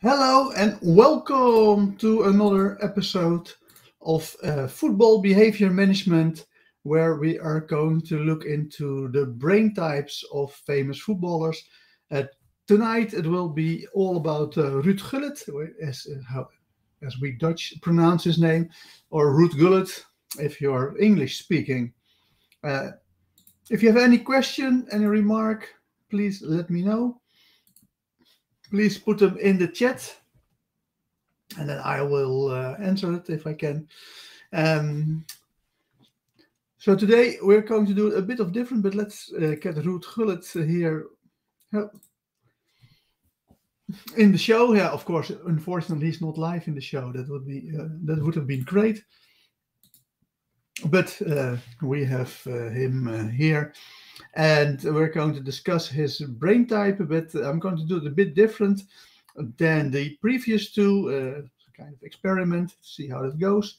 Hello and welcome to another episode of Football Behavior Management, where we are going to look into the brain types of famous footballers. Uh, Tonight it will be all about Ruud Gullit, as we Dutch pronounce his name, or Ruud Gullit if you're English speaking. Uh, if you have any question, any remark, please let me know. Please put them in the chat and then I will answer it if I can. Um, so today we're going to do a bit of different, but let's get Ruud Gullit here in the show. Yeah, of course. Unfortunately, he's not live in the show. That would have been great. But we have him here, and we're going to discuss his brain type a bit. I'm going to do it a bit different than the previous two. Kind of experiment, see how it goes.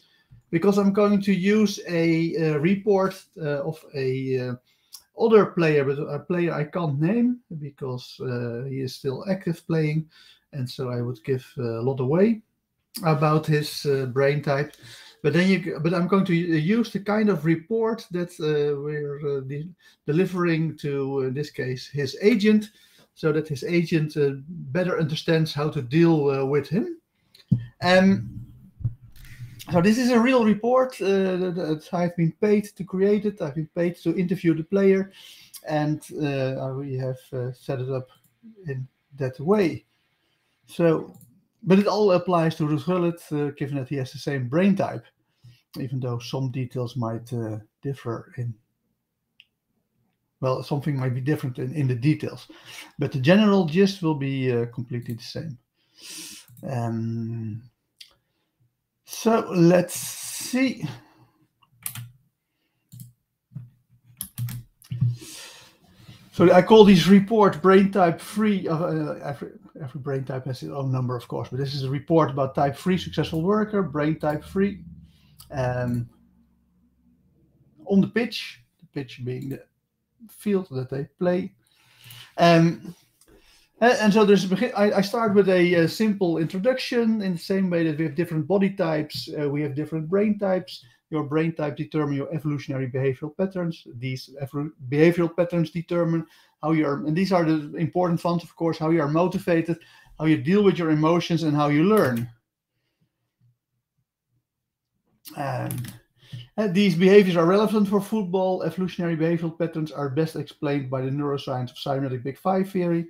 Because I'm going to use a report of a other player, but a player I can't name because he is still active playing, and so I would give a lot away about his brain type. But I'm going to use the kind of report that we're delivering to, in this case, his agent, so that his agent better understands how to deal with him. So this is a real report that I've been paid to create it. I've been paid to interview the player, and we have set it up in that way. So, but it all applies to Ruud Gullit, given that he has the same brain type, even though some details might differ in. Well, something might be different in the details, but the general gist will be completely the same. So let's see. So I call this report brain type 3. Every brain type has its own number, of course, but this is a report about type 3 successful worker, brain type 3. On the pitch being the field that they play. And so I start with a simple introduction in the same way that we have different body types, we have different brain types. Your brain type determine your evolutionary behavioral patterns. These behavioral patterns determine how you are, and these are the important ones, of course, how you are motivated, how you deal with your emotions, and how you learn. These behaviors are relevant for football. Evolutionary behavioral patterns are best explained by the neuroscience of Cybernetic Big Five Theory.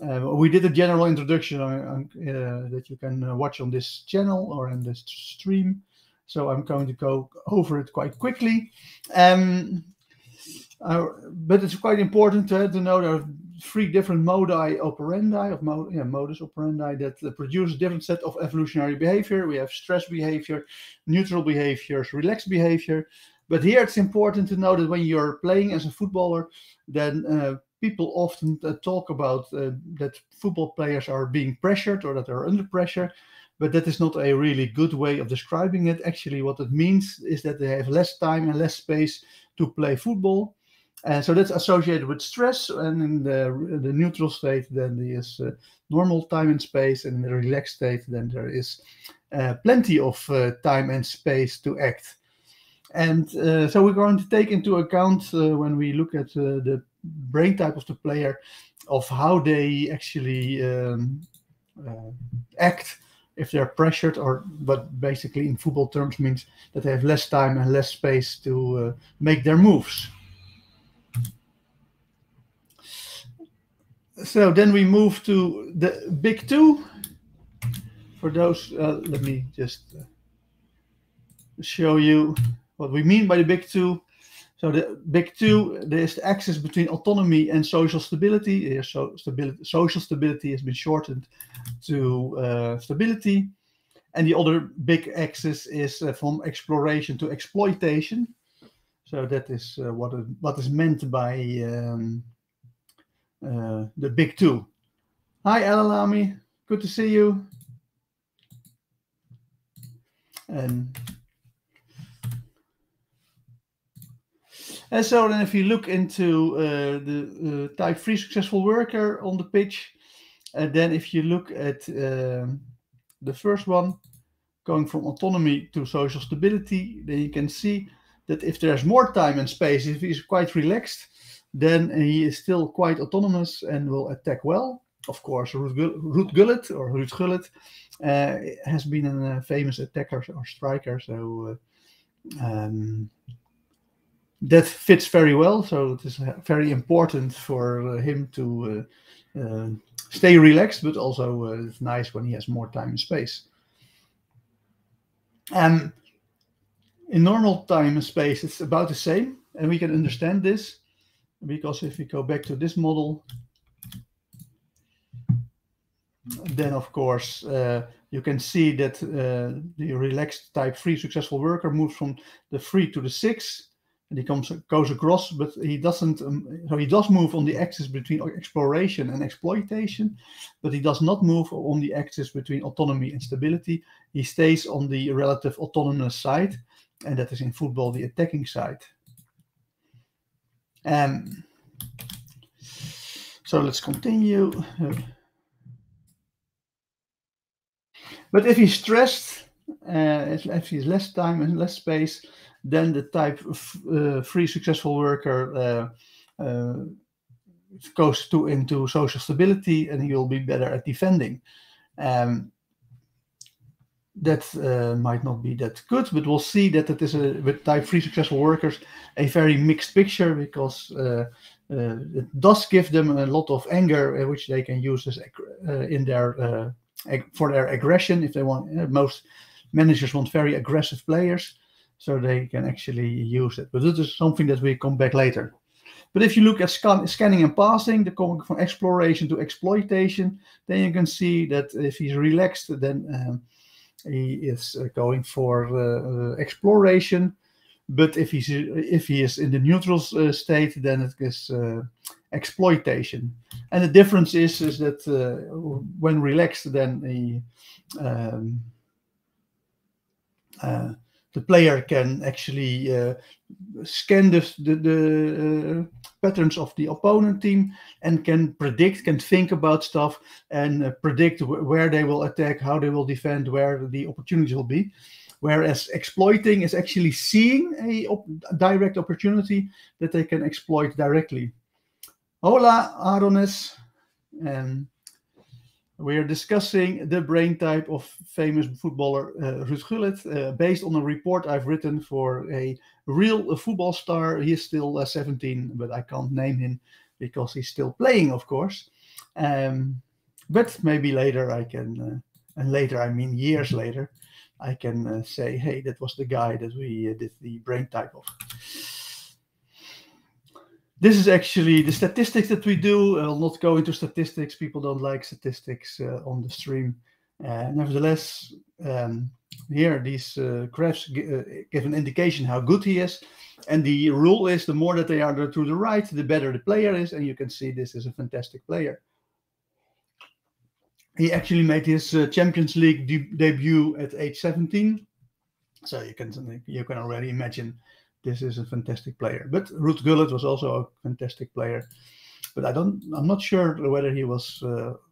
We did a general introduction that you can watch on this channel or in this stream. So I'm going to go over it quite quickly. But it's quite important to know there are 3 different modus operandi that produce a different set of evolutionary behavior. We have stress behavior, neutral behaviors, relaxed behavior. But here it's important to know that when you're playing as a footballer, then people often talk about that football players are being pressured or that they're under pressure. But that is not a really good way of describing it. Actually, what it means is that they have less time and less space to play football. And so that's associated with stress. And in the neutral state, then there is normal time and space. And in the relaxed state, then there is plenty of time and space to act. And so we're going to take into account when we look at the brain type of the player, of how they actually act if they're pressured, or what basically in football terms means that they have less time and less space to make their moves. So then we move to the big 2. For those, let me just show you what we mean by the big 2. So the big 2, there's the axis between autonomy and social stability. Social stability has been shortened to stability. And the other big axis is from exploration to exploitation. So that is what is meant by the big 2. Hi, Alalami. Good to see you. And so then if you look into the type 3 successful worker on the pitch, And then if you look at the first one, going from autonomy to social stability, then you can see that if there's more time and space, if he's quite relaxed, then he is still quite autonomous and will attack well. Of course, Ruud Gullit has been a famous attacker or striker, so that fits very well. So it is very important for him to stay relaxed, but also it's nice when he has more time and space. In normal time and space, it's about the same, and we can understand this because if we go back to this model, then of course you can see that the relaxed type 3 successful worker moves from the 3 to the 6, and he goes across, but he doesn't. So he does move on the axis between exploration and exploitation, but he does not move on the axis between autonomy and stability. He stays on the relative autonomous side, and that is in football the attacking side. So let's continue. But if he's stressed, if he has less time and less space, then the type 3 successful worker goes into social stability, and he will be better at defending. That might not be that good, but we'll see that it is with type 3 successful workers a very mixed picture, because it does give them a lot of anger, which they can use as in their for their aggression. If they want, most managers want very aggressive players, so they can actually use it. But this is something that we come back later. But if you look at scanning and passing, the going from exploration to exploitation, then you can see that if he's relaxed, then he is going for exploration. But if he is in the neutral state, then it is exploitation. And the difference is that when relaxed, then the player can actually scan the patterns of the opponent team and can think about stuff and predict where they will attack, how they will defend, where the opportunities will be. Whereas exploiting is actually seeing a direct opportunity that they can exploit directly. Hola, Adonis. We are discussing the brain type of famous footballer Ruud Gullit, based on a report I've written for a real football star. He is still 17, but I can't name him because he's still playing, of course. But maybe later I can, and later I mean years later, I can say, hey, that was the guy that we did the brain type of. This is actually the statistics that we do. I'll not go into statistics. People don't like statistics on the stream. Nevertheless, here these graphs give an indication how good he is. And the rule is the more that they are to the right, the better the player is. And you can see this is a fantastic player. He actually made his Champions League debut at age 17. So you can already imagine this is a fantastic player. But Ruud Gullit was also a fantastic player. But I'm not sure whether he was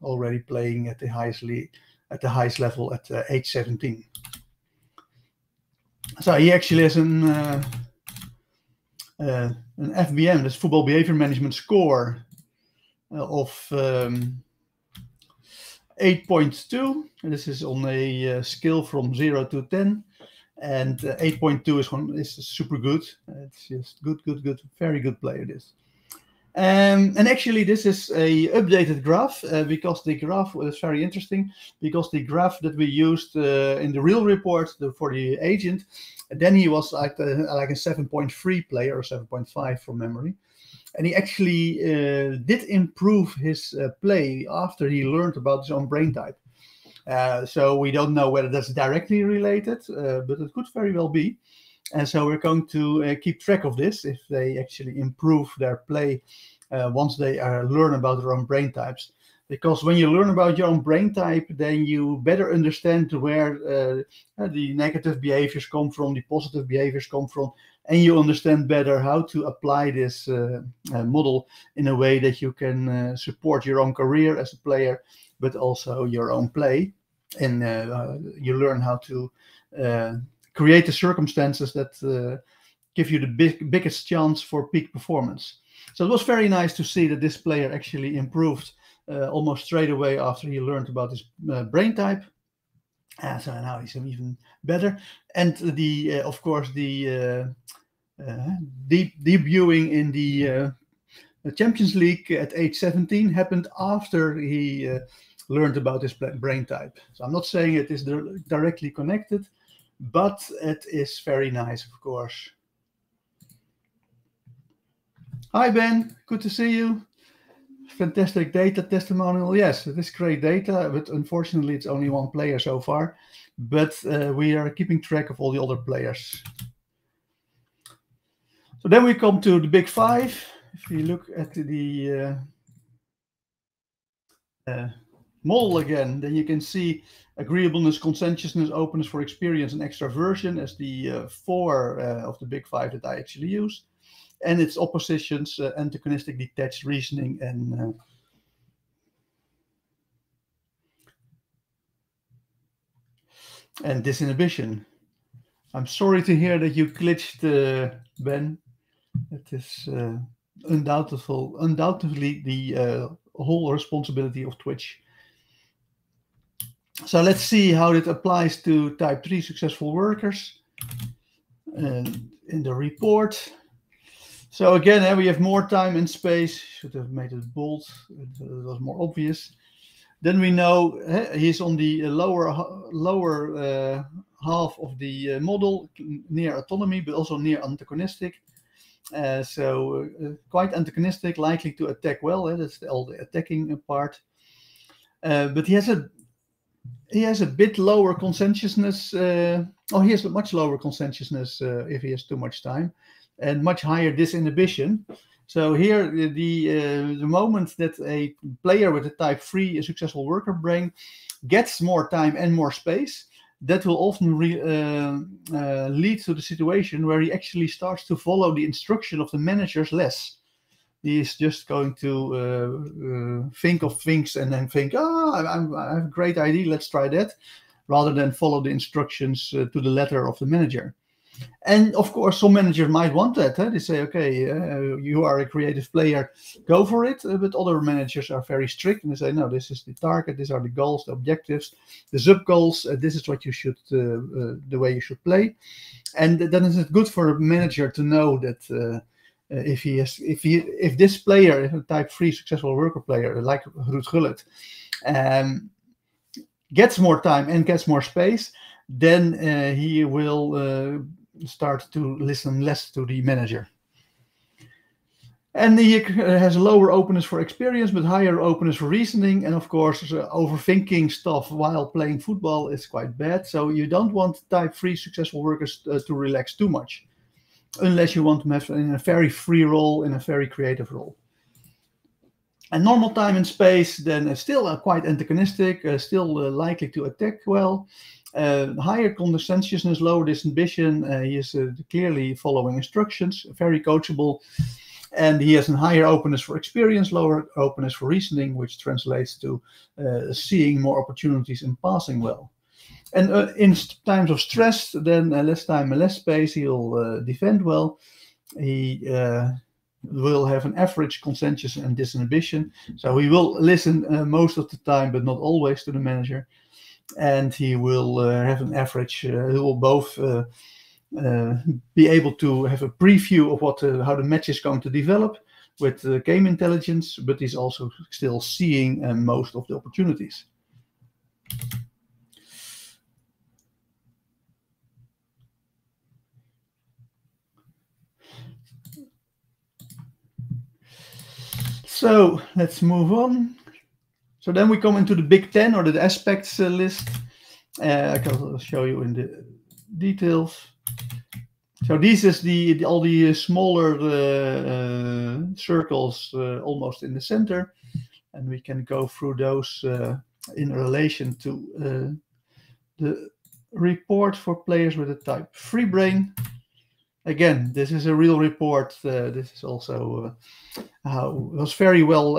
already playing at the highest level at age 17. So he actually has an FBM, that's football behavior management score of 8.2. This is on a scale from 0 to 10. And 8.2 is super good. It's just good, very good player. This, and actually this is a updated graph because the graph was very interesting. Because the graph that we used in the real report for the agent, then he was like a 7.3 player or 7.5 from memory, and he actually did improve his play after he learned about his own brain type. So we don't know whether that's directly related, but it could very well be. And so we're going to keep track of this, if they actually improve their play once they learn about their own brain types. Because when you learn about your own brain type, then you better understand where the negative behaviors come from, the positive behaviors come from, and you understand better how to apply this model in a way that you can support your own career as a player, but also your own play. And you learn how to create the circumstances that give you the biggest chance for peak performance. So it was very nice to see that this player actually improved almost straight away after he learned about his brain type. So now he's even better. And of course, the debuting in the Champions League at age 17 happened after he learned about his brain type. So I'm not saying it is directly connected, but it is very nice, of course. Hi Ben, good to see you. Fantastic data testimonial. Yes, it is great data, but unfortunately it's only one player so far. But we are keeping track of all the other players. So then we come to the big five. If you look at the model again, then you can see agreeableness, conscientiousness, openness for experience, and extraversion as the four of the big five that I actually use. And its oppositions, antagonistic, detached, reasoning, and disinhibition. I'm sorry to hear that you glitched, Ben. It is undoubtedly the whole responsibility of Twitch. So let's see how it applies to type 3 successful workers in the report. So again, we have more time and space. Should have made it bold. It was more obvious. Then we know he's on the lower half of the model, near autonomy, but also near antagonistic. So quite antagonistic, likely to attack well. That's all the attacking part. But he has a bit lower conscientiousness. He has a much lower conscientiousness if he has too much time, and much higher disinhibition. So here, the moment that a player with a type 3 successful worker brain gets more time and more space, that will often lead to the situation where he actually starts to follow the instruction of the managers less. He is just going to think of things and then think, I have a great idea, let's try that, rather than follow the instructions to the letter of the manager. And of course, some managers might want that. They say, okay, you are a creative player, go for it. But other managers are very strict and they say, no, this is the target, these are the goals, the objectives, the sub goals. This is what you should, the way you should play. And then is it good for a manager to know that if this player, if a type 3 successful worker player like Ruud Gullit, gets more time and gets more space, then he will start to listen less to the manager. And he has a lower openness for experience, but higher openness for reasoning. And of course, overthinking stuff while playing football is quite bad. So you don't want type 3 successful workers to relax too much, unless you want them to have in a very free role, in a very creative role. And normal time and space, then still quite antagonistic, still likely to attack well. Higher conscientiousness, lower disinhibition. He is clearly following instructions, very coachable. And he has a higher openness for experience, lower openness for reasoning, which translates to seeing more opportunities and passing well. And in times of stress, then less time and less space, he'll defend well. He will have an average conscientiousness and disinhibition. So he will listen most of the time, but not always, to the manager. And he will have an average, he will both be able to have a preview of how the match is going to develop with game intelligence, but he's also still seeing most of the opportunities. So let's move on. So then we come into the Big 10 or the aspects list. I can show you in the details. So this is all the smaller circles almost in the center, and we can go through those in relation to the report for players with a type 3 brain. again, this is a real report. This is also was very well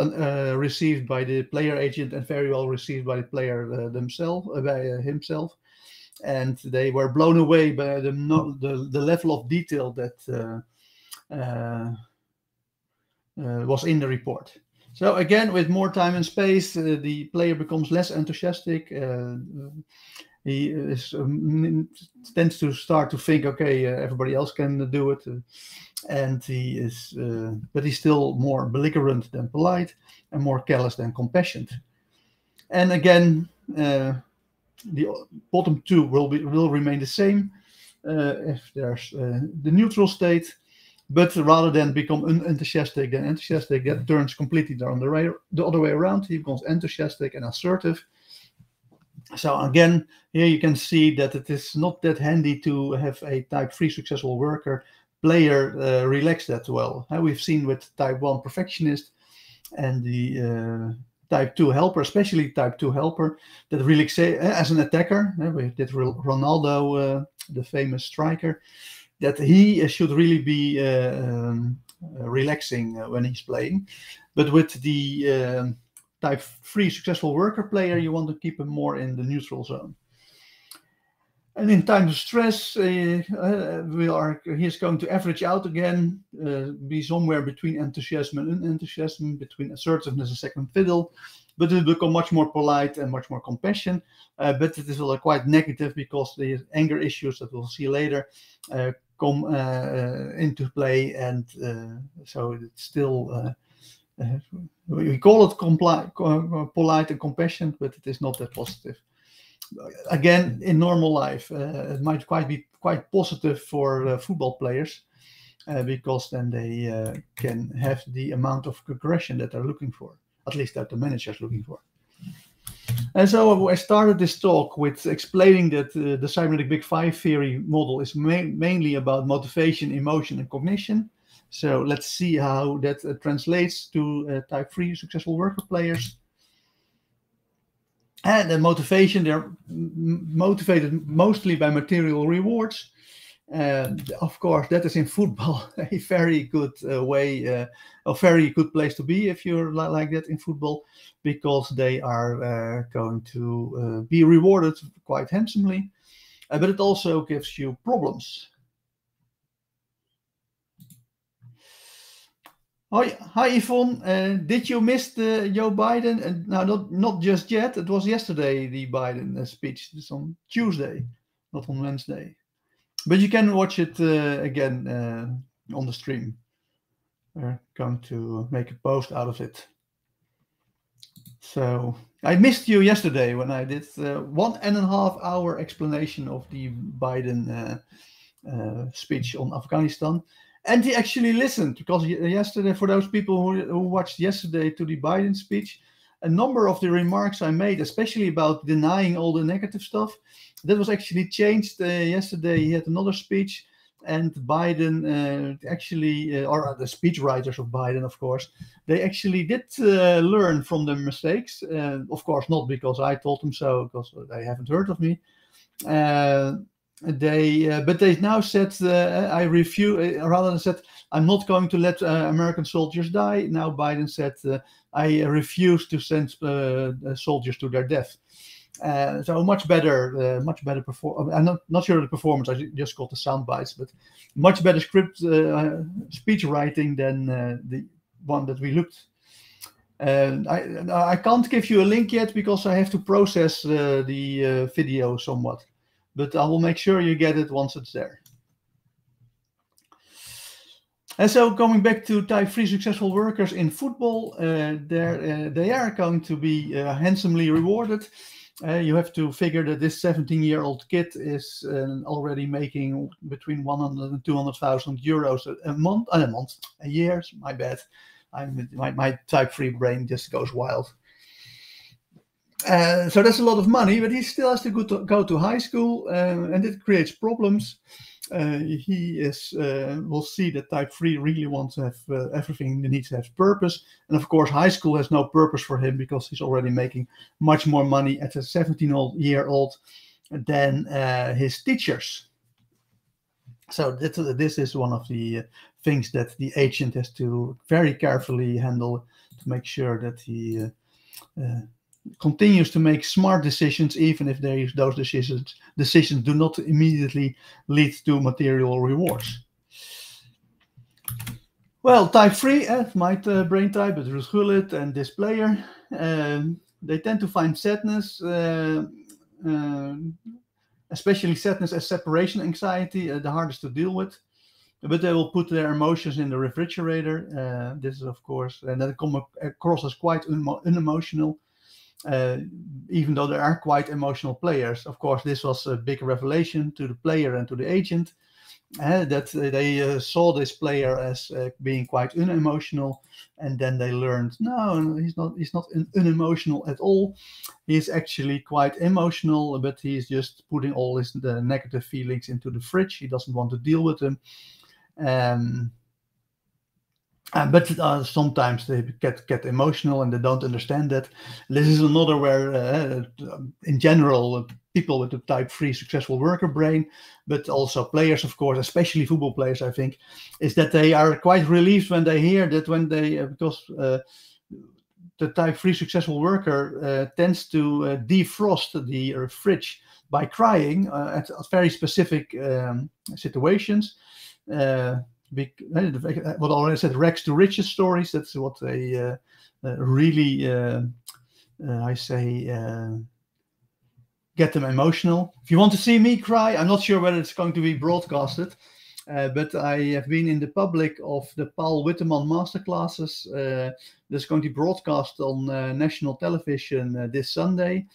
received by the player agent and very well received by the player themselves, by himself. And they were blown away by the level of detail that was in the report. So again, with more time and space, the player becomes less enthusiastic. He tends to start to think, okay, everybody else can do it, and he is, but he's still more belligerent than polite, and more callous than compassionate. And again, the bottom two will remain the same if there's the neutral state. But rather than become unenthusiastic than enthusiastic, that turns completely the other way around. He becomes enthusiastic and assertive. So again, here you can see that it is not that handy to have a type 3 successful worker player relax that well. We've seen with type 1 perfectionist and the type 2 helper, especially type 2 helper, that relax as an attacker. We did Ronaldo, the famous striker, that he should really be relaxing when he's playing. But with the type 3 successful worker player, you want to keep him more in the neutral zone. And in times of stress, he's going to average out again, be somewhere between enthusiasm and unenthusiasm, between assertiveness and second fiddle, but it will become much more polite and much more compassion. But it is quite negative because the anger issues that we'll see later come into play, and so it's still we call it polite and compassionate, but it is not that positive. Again, in normal life, it might be quite positive for football players because then they can have the amount of aggression that they're looking for, at least that the manager is looking for. And so I started this talk with explaining that the Cybernetic Big Five Theory model is mainly about motivation, emotion, and cognition. So let's see how that translates to type 3 successful worker players. And the motivation, they're motivated mostly by material rewards. Of course, that is in football a very good way, a very good place to be if you're like that in football, because they are going to be rewarded quite handsomely. But it also gives you problems. Hi Yvonne, did you miss the Joe Biden? No, not just yet. It was yesterday, the Biden speech. It's on Tuesday, not on Wednesday. But you can watch it again on the stream. We're going to make a post out of it. So I missed you yesterday when I did 1.5 hour explanation of the Biden speech on Afghanistan. And he actually listened, because yesterday, for those people who watched yesterday to the Biden speech, a number of the remarks I made, especially about denying all the negative stuff, that was actually changed yesterday. He had another speech, and Biden actually, or the speechwriters of Biden, of course, they actually did learn from their mistakes. Of course, not because I told them so, because they haven't heard of me. But they now said, I refuse, rather than said, I'm not going to let American soldiers die. Now Biden said, I refuse to send soldiers to their death. So much better performance. I'm not sure of the performance, I just got the sound bites, but much better speech writing than the one that we looked. I can't give you a link yet because I have to process the video somewhat. But I will make sure you get it once it's there. And so coming back to type 3 successful workers in football, they are going to be handsomely rewarded. You have to figure that this 17-year-old kid is already making between 100 and 200,000 euros a year. My bad. My type 3 brain just goes wild. So that's a lot of money, but he still has to go to high school, and it creates problems. We'll see that type 3 really wants to have everything. He needs to have purpose. And of course, high school has no purpose for him because he's already making much more money at a 17-year-old than his teachers. So this is one of the things that the agent has to very carefully handle to make sure that he continues to make smart decisions, even if those decisions do not immediately lead to material rewards. Well, type 3, my brain type, is Ruud Gullit and this player. They tend to find sadness, especially sadness as separation anxiety, the hardest to deal with. But they will put their emotions in the refrigerator. This is, of course, and that come across as quite unemotional, even though they are quite emotional players. Of course, this was a big revelation to the player and to the agent, that they saw this player as being quite unemotional, and then they learned, no, he's not unemotional at all. He's actually quite emotional, but he's just putting all the negative feelings into the fridge. He doesn't want to deal with them. But sometimes they get emotional and they don't understand that. This is another where, in general, people with the type 3 successful worker brain, but also players, of course, especially football players, I think, is that they are quite relieved when they hear that because the type 3 successful worker tends to defrost the fridge by crying at very specific situations. What I already said, rags to riches stories. That's what they really, get them emotional. If you want to see me cry, I'm not sure whether it's going to be broadcasted, but I have been in the public of the Paul Witteman masterclasses. That's going to be broadcast on national television this Sunday.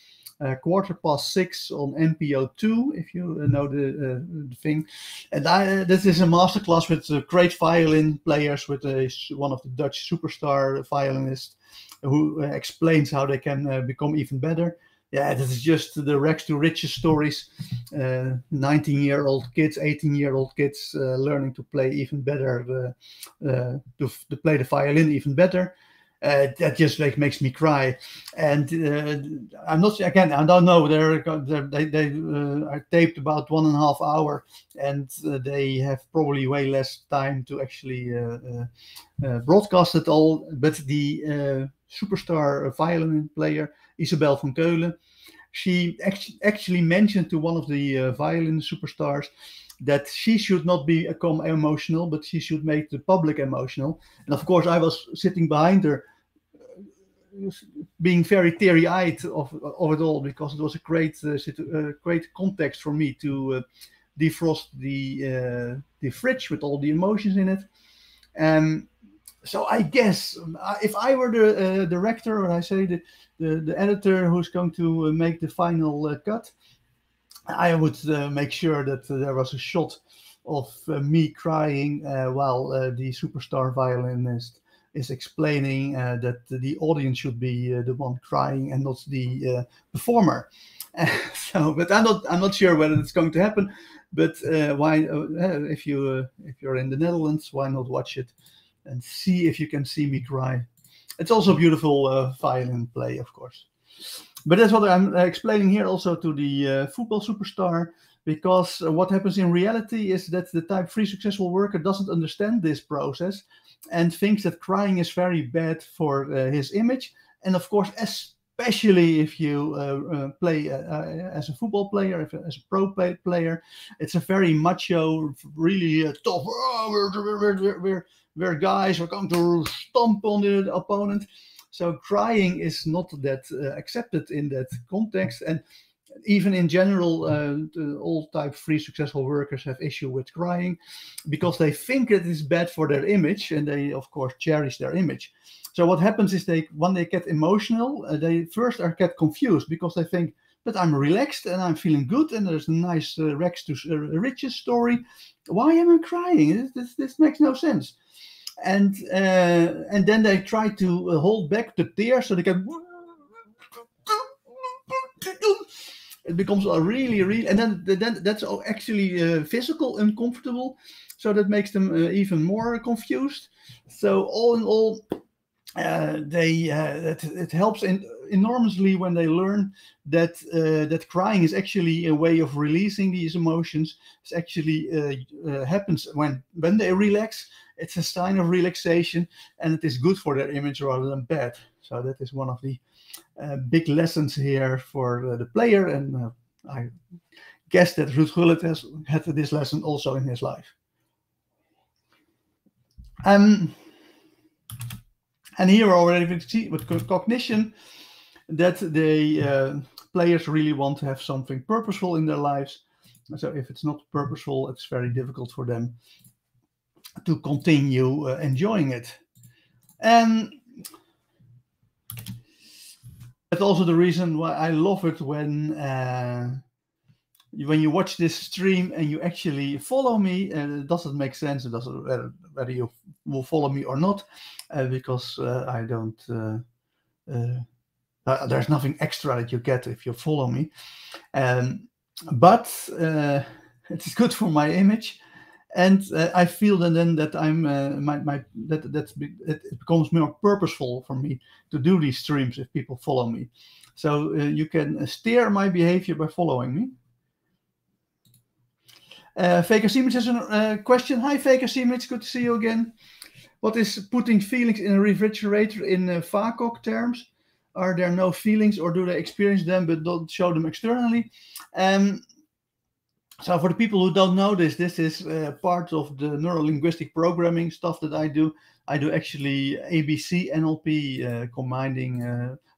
6:15 on NPO2, if you know the thing. And this is a masterclass with great violin players, with one of the Dutch superstar violinists who explains how they can become even better. Yeah, this is just the rags to riches stories. 19-year-old kids, 18-year-old kids learning to play even better, to play the violin even better. That just makes me cry, and I'm not, again, I don't know. They are taped about 1.5 hours, and they have probably way less time to actually broadcast it all. But the superstar violin player Isabel van Keulen, she actually mentioned to one of the violin superstars that she should not become emotional, but she should make the public emotional. And of course, I was sitting behind her, being very teary-eyed of it all, because it was a great context for me to defrost the fridge with all the emotions in it. So I guess if I were the director, or I say the editor who's going to make the final cut, I would make sure that there was a shot of me crying while the superstar violinist is explaining that the audience should be the one crying and not the performer. But I'm not sure whether it's going to happen. But why? If you're in the Netherlands, why not watch it and see if you can see me cry? It's also beautiful violin play, of course. But that's what I'm explaining here also to the football superstar, because what happens in reality is that the type 3 successful worker doesn't understand this process and thinks that crying is very bad for his image. And of course, especially if you play as a football player, as a pro player, it's a very macho, really tough, we're guys, we're going to stomp on the opponent. So crying is not that accepted in that context. And even in general, all type 3 successful workers have issue with crying because they think it is bad for their image, and they, of course, cherish their image. So what happens is when they get emotional, they first get confused because they think, but I'm relaxed and I'm feeling good and there's a nice rags to riches story. Why am I crying? This makes no sense. And then they try to hold back the tears so they can. It becomes a really, and then that's actually physical uncomfortable. So that makes them even more confused. So all in all, it helps in enormously when they learn that that crying is actually a way of releasing these emotions. It actually happens when they relax. It's a sign of relaxation, and it is good for their image rather than bad. So that is one of the big lessons here for the player, and I guess that Ruud Gullit has had this lesson also in his life. And here already we see with cognition that the players really want to have something purposeful in their lives. So if it's not purposeful, it's very difficult for them to continue enjoying it. And that's also the reason why I love it when you watch this stream and you actually follow me. And it doesn't make sense. It doesn't whether you will follow me or not, because I don't. There's nothing extra that you get if you follow me, but it is good for my image, and I feel then that I'm it becomes more purposeful for me to do these streams if people follow me. So you can steer my behavior by following me. Faker Simic has a question. Hi, Faker Simic, good to see you again. What is putting feelings in a refrigerator in VACOG terms? Are there no feelings, or do they experience them but don't show them externally? So for the people who don't know this is part of the neuro-linguistic programming stuff that I do. I do actually ABC, NLP, combining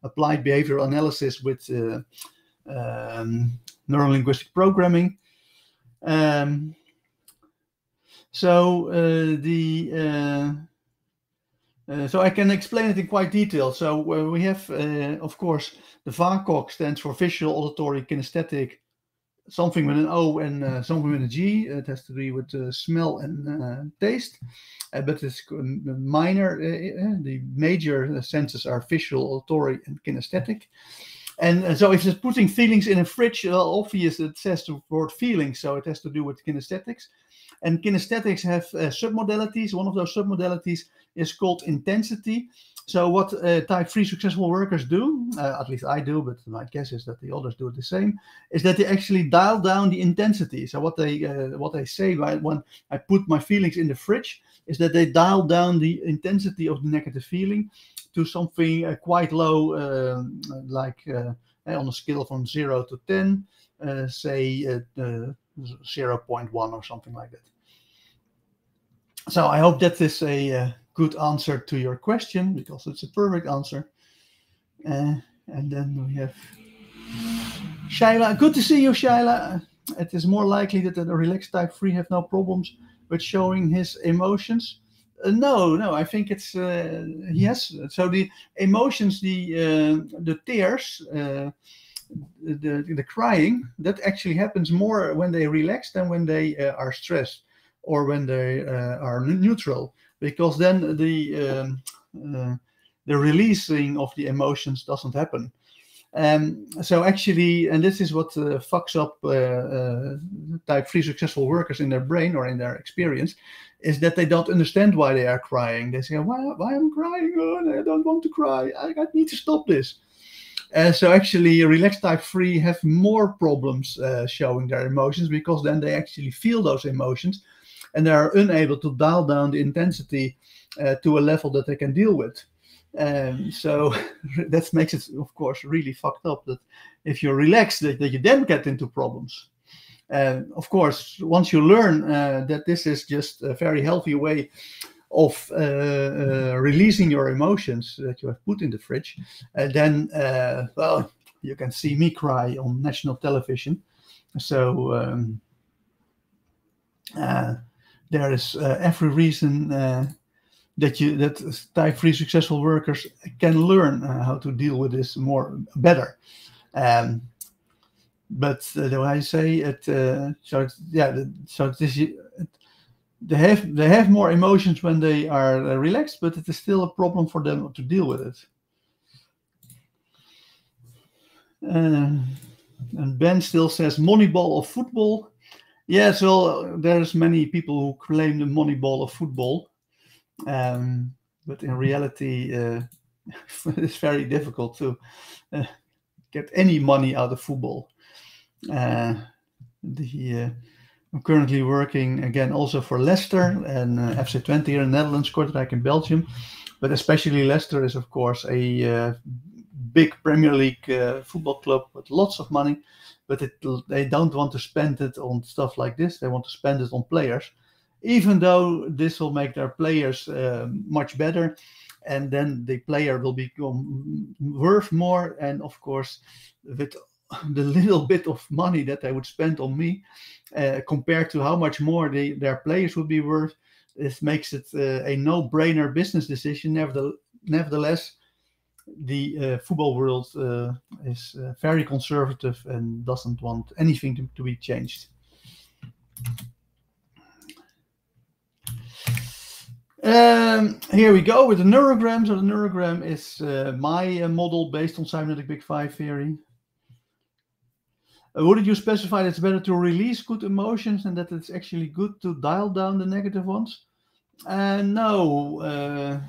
applied behavioral analysis with neuro-linguistic programming. So I can explain it in quite detail. So we have, of course, the VACOG stands for visual, auditory, kinesthetic, something with an O and something with a G. It has to do with smell and taste, but it's minor. The major senses are visual, auditory, and kinesthetic. And so if it's putting feelings in a fridge, well, obvious it says the word feelings, so it has to do with kinesthetics. And kinesthetics have submodalities. One of those submodalities is called intensity. So what type 3 successful workers do, at least I do, but my guess is that the others do the same, is that they actually dial down the intensity. So what they say when I put my feelings in the fridge is that they dial down the intensity of the negative feeling to something quite low, like on a scale from 0 to 10, say 0.1 or something like that. So I hope that is a good answer to your question, because it's a perfect answer. And then we have Shaila. Good to see you, Shaila. It is more likely that the relaxed type 3 have no problems with showing his emotions. No, I think it's yes. So the emotions, the tears, the crying, that actually happens more when they relax than when they are stressed or when they are neutral, because then the releasing of the emotions doesn't happen. So actually, and this is what fucks up type 3 successful workers in their brain or in their experience, is that they don't understand why they are crying. They say, why am I crying? Oh, I don't want to cry. I need to stop this. So actually, relaxed type 3 have more problems showing their emotions, because then they actually feel those emotions and they are unable to dial down the intensity to a level that they can deal with. So that makes it, of course, really fucked up that if you're relaxed, that you then get into problems. Of course, once you learn that this is just a very healthy way of releasing your emotions that you have put in the fridge, then, well, you can see me cry on national television. So there is every reason that type 3 successful workers can learn how to deal with this better. But the way I say it, they have more emotions when they are relaxed, but it is still a problem for them to deal with it. And Ben still says Moneyball of football. Yes, well, there's many people who claim the Moneyball of football, but in reality, it's very difficult to get any money out of football. I'm currently working again also for Leicester and FC Twente here in the Netherlands, Kortrijk in Belgium. But especially Leicester is, of course, a big Premier League football club with lots of money. But they don't want to spend it on stuff like this. They want to spend it on players, even though this will make their players much better. And then the player will become worth more. And of course, with the little bit of money that they would spend on me, compared to how much more their players would be worth, this makes it a no-brainer business decision. Nevertheless, the football world is very conservative and doesn't want anything to be changed. Here we go with the neurogram. So the neurogram is my model based on Cybernetic Big Five Theory. Wouldn't you specify that it's better to release good emotions and that it's actually good to dial down the negative ones? No,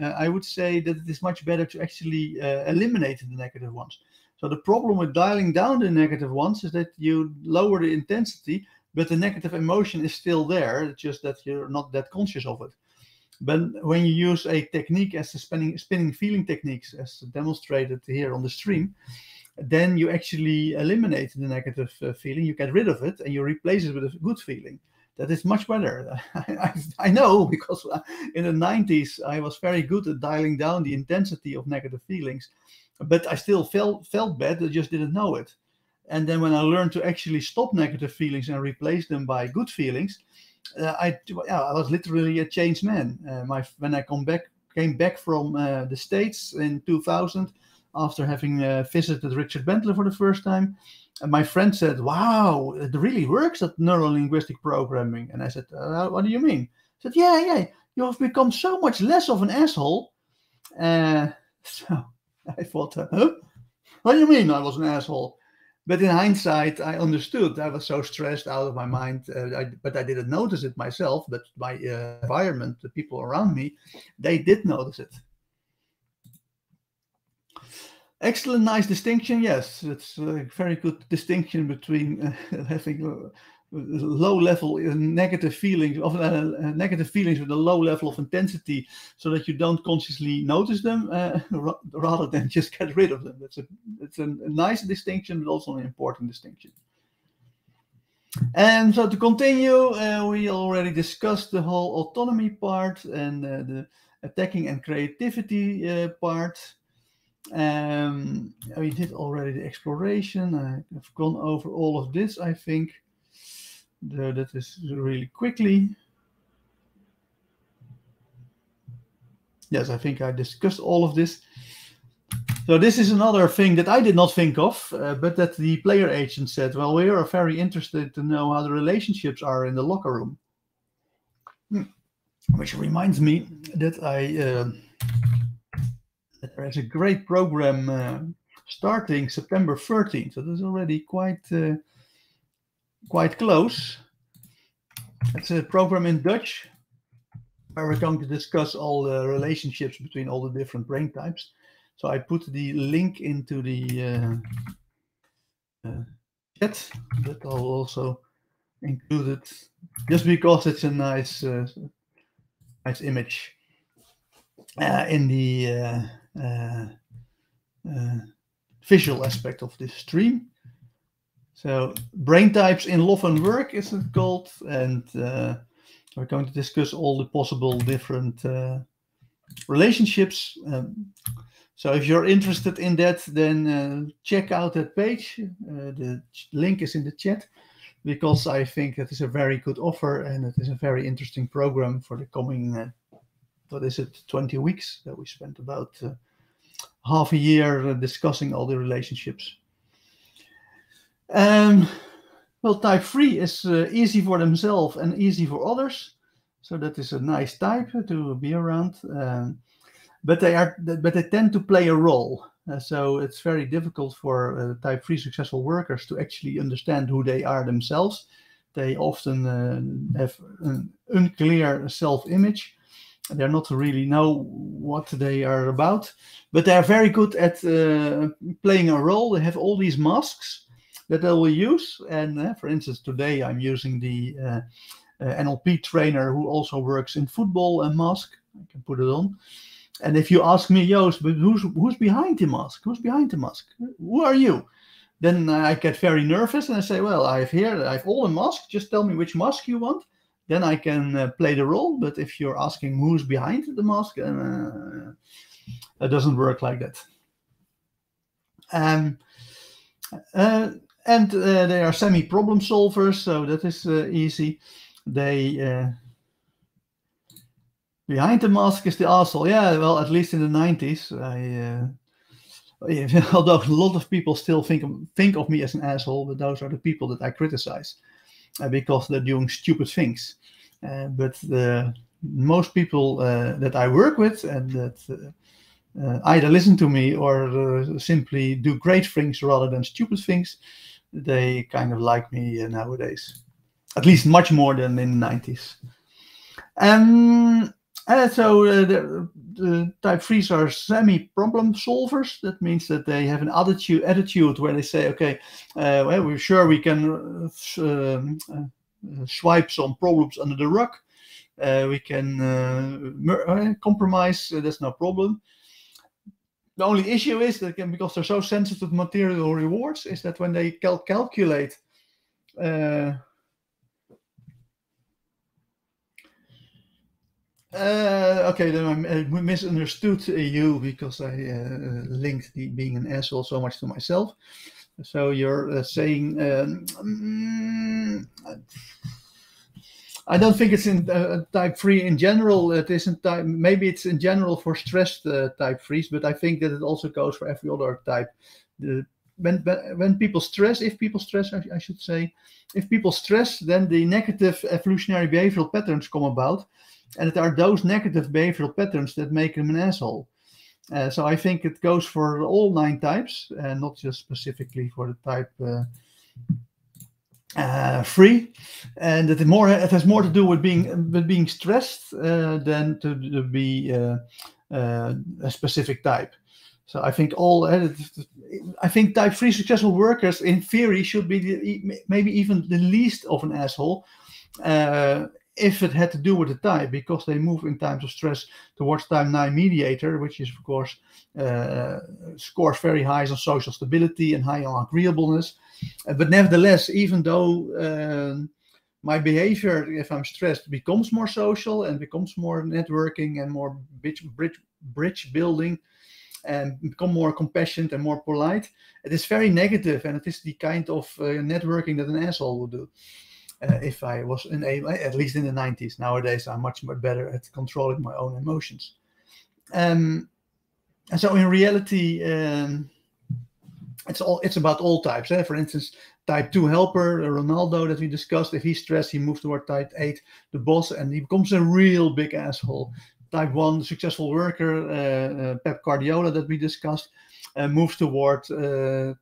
I would say that it is much better to actually eliminate the negative ones. So the problem with dialing down the negative ones is that you lower the intensity, but the negative emotion is still there. It's just that you're not that conscious of it. But when you use a technique as the spinning feeling techniques, as demonstrated here on the stream, then you actually eliminate the negative feeling, you get rid of it, and you replace it with a good feeling. That is much better. I know, because in the 90s, I was very good at dialing down the intensity of negative feelings, but I still felt bad, I just didn't know it. And then when I learned to actually stop negative feelings and replace them by good feelings, I was literally a changed man. When I came back from the States in 2000, after having visited Richard Bentley for the first time, and my friend said, "Wow, it really works, that neuro-linguistic programming." And I said, "What do you mean?" He said, "Yeah, you have become so much less of an asshole." So I thought, huh? What do you mean I was an asshole? But in hindsight, I understood. I was so stressed out of my mind, but I didn't notice it myself. But my environment, the people around me, they did notice it. Excellent, nice distinction. Yes, it's a very good distinction between having low level negative feelings negative feelings with a low level of intensity, so that you don't consciously notice them, rather than just get rid of them. It's a nice distinction, but also an important distinction. And so to continue, we already discussed the whole autonomy part and the attacking and creativity part. We did already the exploration. I've gone over all of this, I think. That is really quickly. Yes, I think I discussed all of this. So this is another thing that I did not think of, but that the player agent said, well, we are very interested to know how the relationships are in the locker room. Which reminds me that there is a great program starting September 13th. So this is already quite close. It's a program in Dutch where we're going to discuss all the relationships between all the different brain types. So I put the link into the chat, but I'll also include it just because it's a nice image in the visual aspect of this stream. So brain types in love and work is it called, and we're going to discuss all the possible different relationships. So if you're interested in that, then check out that page. The link is in the chat, because I think that is a very good offer, and it is a very interesting program for the coming 20 weeks that we spent about half a year discussing all the relationships. Well, type 3 is easy for themselves and easy for others, so that is a nice type to be around. But they tend to play a role, so it's very difficult for type 3 successful workers to actually understand who they are themselves. They often have an unclear self-image. They're not really know what they are about, but they are very good at playing a role. They have all these masks that they will use. And for instance, today I'm using the NLP trainer who also works in football mask. I can put it on. And if you ask me, Joost, but who's behind the mask? Who's behind the mask? Who are you? Then I get very nervous and I say, well, I have all the masks. Just tell me which mask you want. Then I can play the role. But if you're asking who's behind the mask, it doesn't work like that. And they are semi-problem solvers, so that is easy. They behind the mask is the asshole. Yeah, well, at least in the 90s, although a lot of people still think of me as an asshole, but those are the people that I criticize because they're doing stupid things. But most people that I work with and that either listen to me or simply do great things rather than stupid things, they kind of like me nowadays. At least much more than in the 90s. So the type 3s are semi-problem solvers. That means that they have an attitude where they say, okay, well, we're sure we can swipe some problems under the rug. We can compromise. That's no problem. The only issue is that because they're so sensitive to material rewards, is that when they calculate okay, then I misunderstood you because I linked being an asshole so much to myself. So you're saying I don't think it's in type 3 in general. It isn't type. Maybe it's in general for stressed type 3s, but I think that it also goes for every other type. When people stress, if people stress, I should say, if people stress, then the negative evolutionary behavioral patterns come about. And it are those negative behavioral patterns that make them an asshole. So I think it goes for all 9 types, and not just specifically for the type 3. And it has more to do with being stressed than to be a specific type. So I think type 3 successful workers in theory should be maybe even the least of an asshole. If it had to do with the type, because they move in times of stress towards type 9 mediator, which is, of course, scores very high on social stability and high on agreeableness. But nevertheless, even though my behavior, if I'm stressed, becomes more social and becomes more networking and more bridge building and become more compassionate and more polite, it is very negative, and it is the kind of networking that an asshole would do. If I was at least in the 90s. Nowadays, I'm much better at controlling my own emotions. And so in reality, it's about all types. For instance, type 2 helper, Ronaldo that we discussed, if he's stressed, he moves toward type 8, the boss, and he becomes a real big asshole. Type 1, successful worker, Pep Guardiola that we discussed, moves toward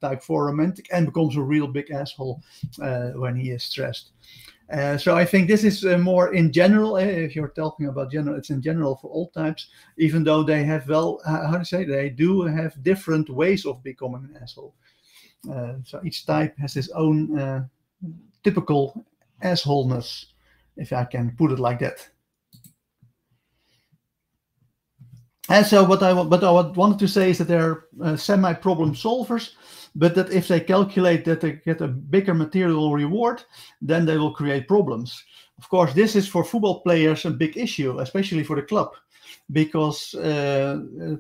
type 4 romantic and becomes a real big asshole when he is stressed. So I think this is more in general. If you're talking about general, it's in general for all types, even though they have they do have different ways of becoming an asshole. So each type has its own typical assholeness, if I can put it like that. And so what I wanted to say is that they're semi-problem solvers, but that if they calculate that they get a bigger material reward, then they will create problems. Of course, this is for football players a big issue, especially for the club, because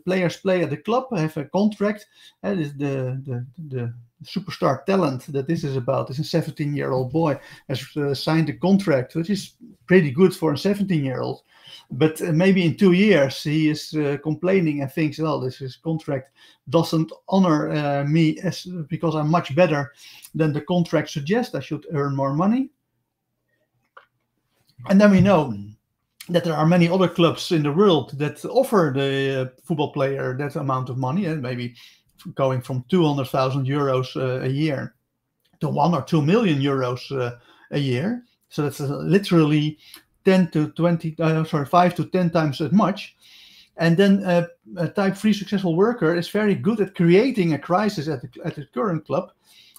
players play at the club, have a contract. The superstar talent that this is about is a 17-year-old boy has signed a contract, which is pretty good for a 17-year-old. But maybe in 2 years he is complaining and thinks, well, this contract doesn't honor me because I'm much better than the contract suggests. I should earn more money. And then we know that there are many other clubs in the world that offer the football player that amount of money, and maybe going from 200,000 euros a year to 1 or 2 million euros a year. So that's literally 5 to 10 times as much. And then a type 3 successful worker is very good at creating a crisis at the current club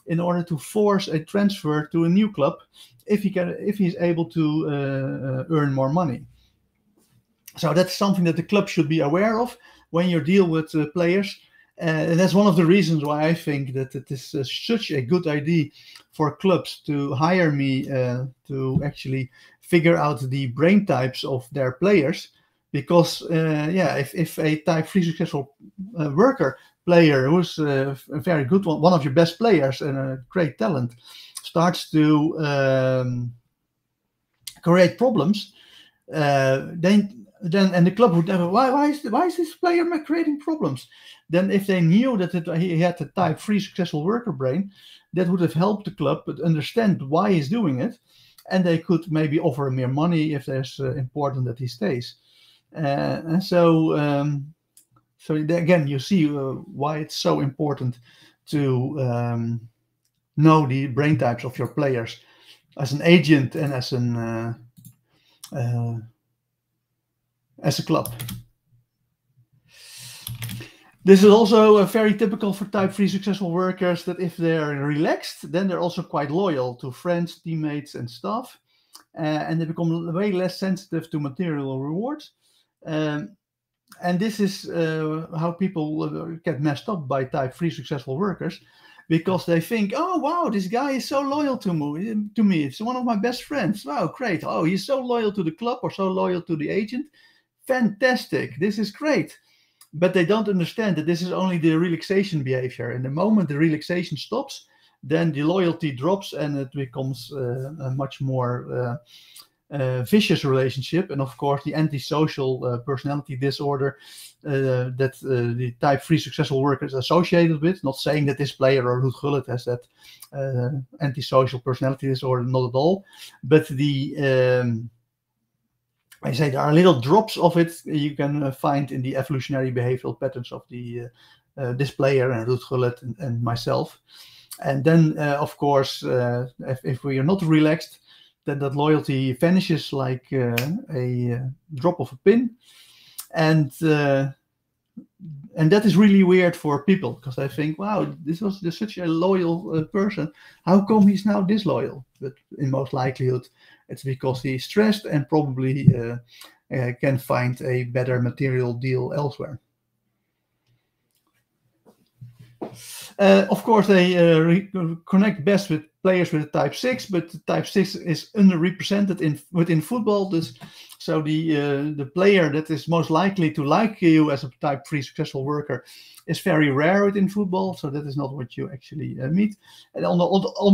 in order to force a transfer to a new club if he's able to earn more money. So that's something that the club should be aware of when you deal with players. And that's one of the reasons why I think that it is such a good idea for clubs to hire me to actually figure out the brain types of their players. Because if a type 3 successful worker player who's a very good one of your best players and a great talent, starts to create problems, then the club would never. Why is this player creating problems? Then if they knew that he had a type 3 successful worker brain, that would have helped the club but understand why he's doing it, and they could maybe offer him more money if there's important that he stays. So again, you see why it's so important to know the brain types of your players as an agent and as a club. This is also very typical for type 3 successful workers, that if they're relaxed, then they're also quite loyal to friends, teammates, and staff, and they become way less sensitive to material rewards. And this is how people get messed up by type 3 successful workers, because they think, oh wow, this guy is so loyal to me. It's one of my best friends. Wow, great. Oh, he's so loyal to the club or so loyal to the agent. Fantastic. This is great. But they don't understand that this is only the relaxation behavior. And the moment the relaxation stops, then the loyalty drops and it becomes a much more vicious relationship. And of course, the antisocial personality disorder that the type 3 successful worker is associated with. Not saying that this player or Ruud Gullit has that antisocial personality disorder, not at all. But I say there are little drops of it you can find in the evolutionary behavioral patterns of this player and Ruud Gullit and myself. And then, of course, if we are not relaxed, then that loyalty vanishes like a drop of a pin. And that is really weird for people, because they think, wow, this was such a loyal person. How come he's now disloyal? But in most likelihood, it's because he's stressed and probably can find a better material deal elsewhere. Of course, they connect best with players with type 6, but type 6 is underrepresented within football. So the player that is most likely to like you as a type 3 successful worker is very rare within football. So that is not what you actually meet. And on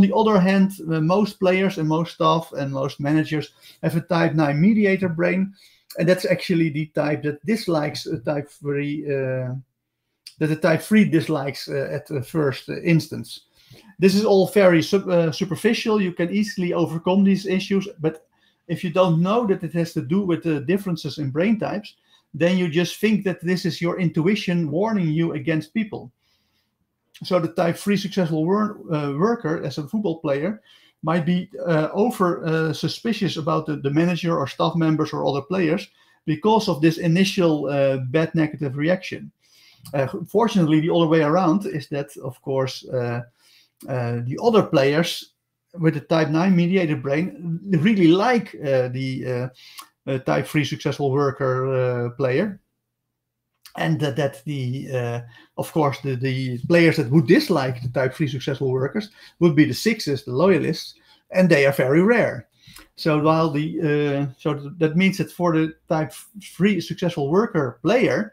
the other hand, most players and most staff and most managers have a type 9 mediator brain, and that's actually the type that dislikes a type 3. That the type 3 dislikes at the first instance. This is all very superficial. You can easily overcome these issues, but if you don't know that it has to do with the differences in brain types, then you just think that this is your intuition warning you against people. So the type 3 successful worker as a football player might be over suspicious about the manager or staff members or other players because of this initial bad negative reaction. Fortunately, the other way around is that, of course, the other players with the type 9 mediated brain really like the type 3 successful worker player. And of course, the players that would dislike the type 3 successful workers would be the 6s, the loyalists, and they are very rare. So while that means that for the type 3 successful worker player,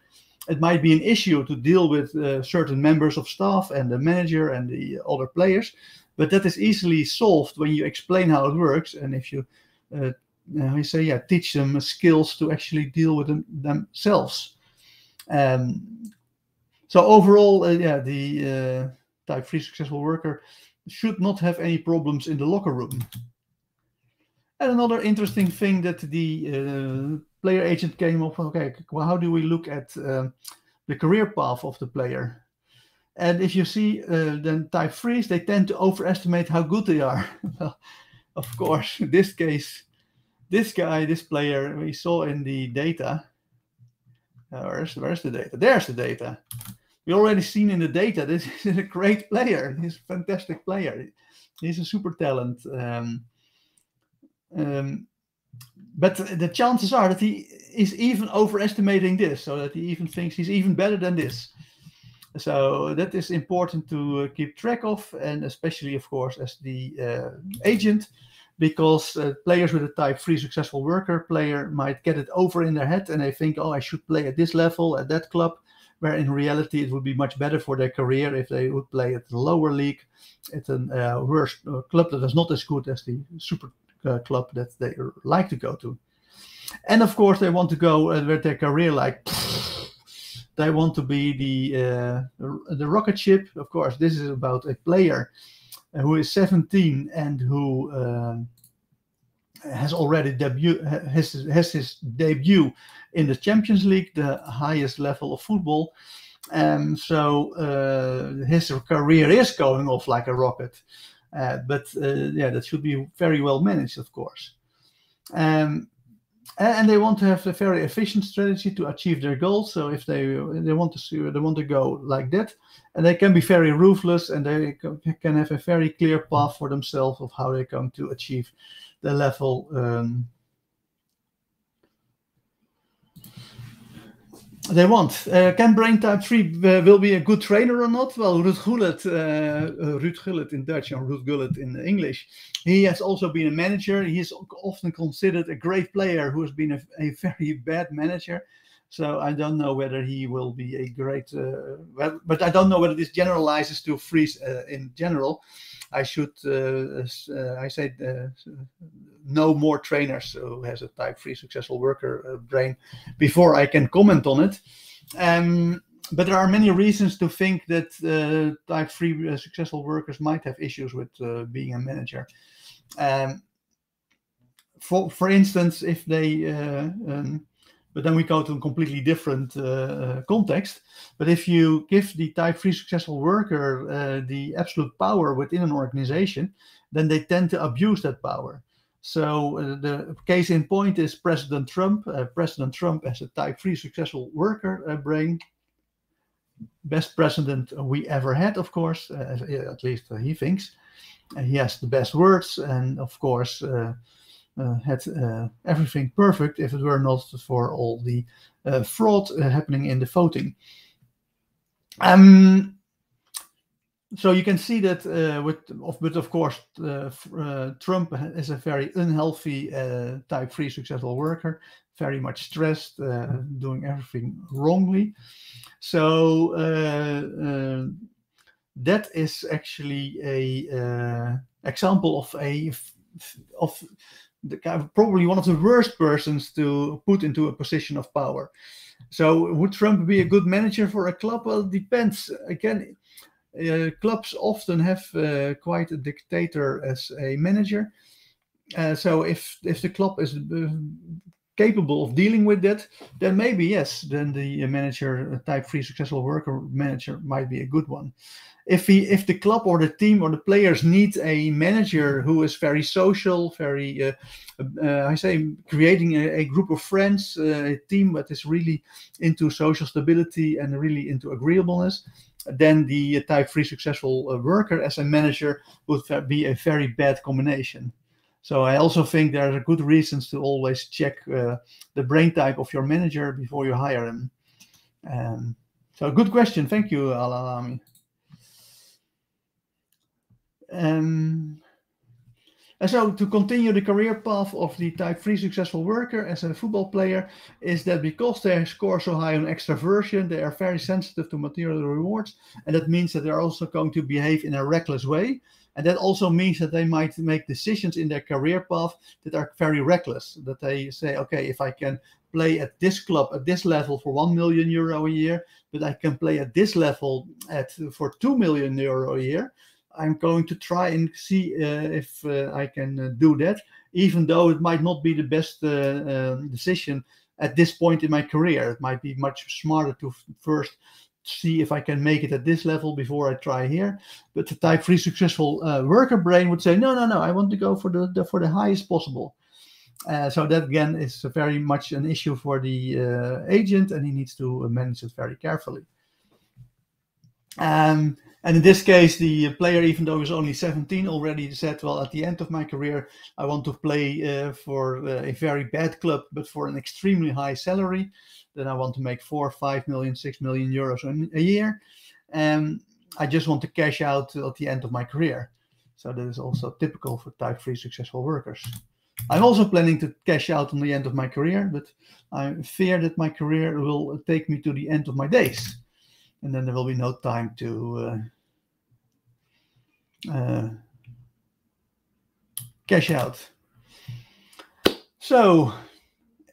it might be an issue to deal with certain members of staff and the manager and the other players, but that is easily solved when you explain how it works, and if you teach them skills to actually deal with themselves. So overall, the type 3 successful worker should not have any problems in the locker room. And another interesting thing that the player agent came up with, okay, well, how do we look at the career path of the player? And if you see then type 3s, they tend to overestimate how good they are. Well, of course, in this case, This guy, this player, we saw in the data. Where's the data? There's the data. We already seen in the data. This is a great player. He's a fantastic player. He's a super talent. But the chances are that he is even overestimating this, so that he even thinks he's even better than this. So that is important to keep track of, and especially, of course, as the agent, because players with a type 3 successful worker player might get it over in their head, and they think, oh, I should play at this level, at that club, where in reality it would be much better for their career if they would play at the lower league, at a worse club that is not as good as the super club that they like to go to. And of course, they want to go with their career like they want to be the rocket ship. Of course, this is about a player who is 17 and who has already has his debut in the Champions League, the highest level of football. So his career is going off like a rocket. But that should be very well managed, of course. And they want to have a very efficient strategy to achieve their goals. So if they want to go like that, and they can be very ruthless, and they can have a very clear path for themselves of how they're going to achieve the level they want. Can brain type 3 will be a good trainer or not? Well, Ruud Gullit in Dutch and Ruud Gullit in English. He has also been a manager. He is often considered a great player who has been a very bad manager. So I don't know whether he will be a great, but I don't know whether this generalizes to freeze in general. I should, know more trainers who has a type 3 successful worker brain before I can comment on it. But there are many reasons to think that type 3 successful workers might have issues with being a manager. For instance, if they but then we go to a completely different context. But if you give the type 3 successful worker the absolute power within an organization, then they tend to abuse that power. So the case in point is President Trump. President Trump has a type 3 successful worker brain. Best president we ever had, of course, at least he thinks. He has the best words, and of course had everything perfect if it were not for all the fraud happening in the voting. So you can see that but of course Trump is a very unhealthy type 3 successful worker, very much stressed, doing everything wrongly. So that is actually a example of the probably one of the worst persons to put into a position of power. So would Trump be a good manager for a club? Well, it depends. Again, clubs often have quite a dictator as a manager. So if the club is capable of dealing with that, then maybe yes, then the manager, type 3 successful worker manager, might be a good one. If the club or the team or the players need a manager who is very social, very creating a group of friends, a team that is really into social stability and really into agreeableness, then the type 3 successful worker as a manager would be a very bad combination. So I also think there are good reasons to always check the brain type of your manager before you hire him. So good question. Thank you, Alalami. And so to continue the career path of the type 3 successful worker as a football player is that because they score so high on extraversion, they are very sensitive to material rewards. And that means that they're also going to behave in a reckless way. And that also means that they might make decisions in their career path that are very reckless. That they say, okay, if I can play at this club at this level for €1 million a year, but I can play at this level for €2 million a year, I'm going to try and see if I can do that, even though it might not be the best decision at this point in my career. It might be much smarter to first see if I can make it at this level before I try here. But the type 3 successful worker brain would say, no, I want to go for the highest possible. So that again is very much an issue for the agent, and he needs to manage it very carefully. And in this case, the player, even though he was only 17, already said, well, at the end of my career, I want to play for a very bad club, but for an extremely high salary. Then I want to make 4, 5 million, 6 million euros a year. I just want to cash out at the end of my career. So that is also typical for type 3 successful workers. I'm also planning to cash out on the end of my career, but I fear that my career will take me to the end of my days. And then there will be no time to cash out. So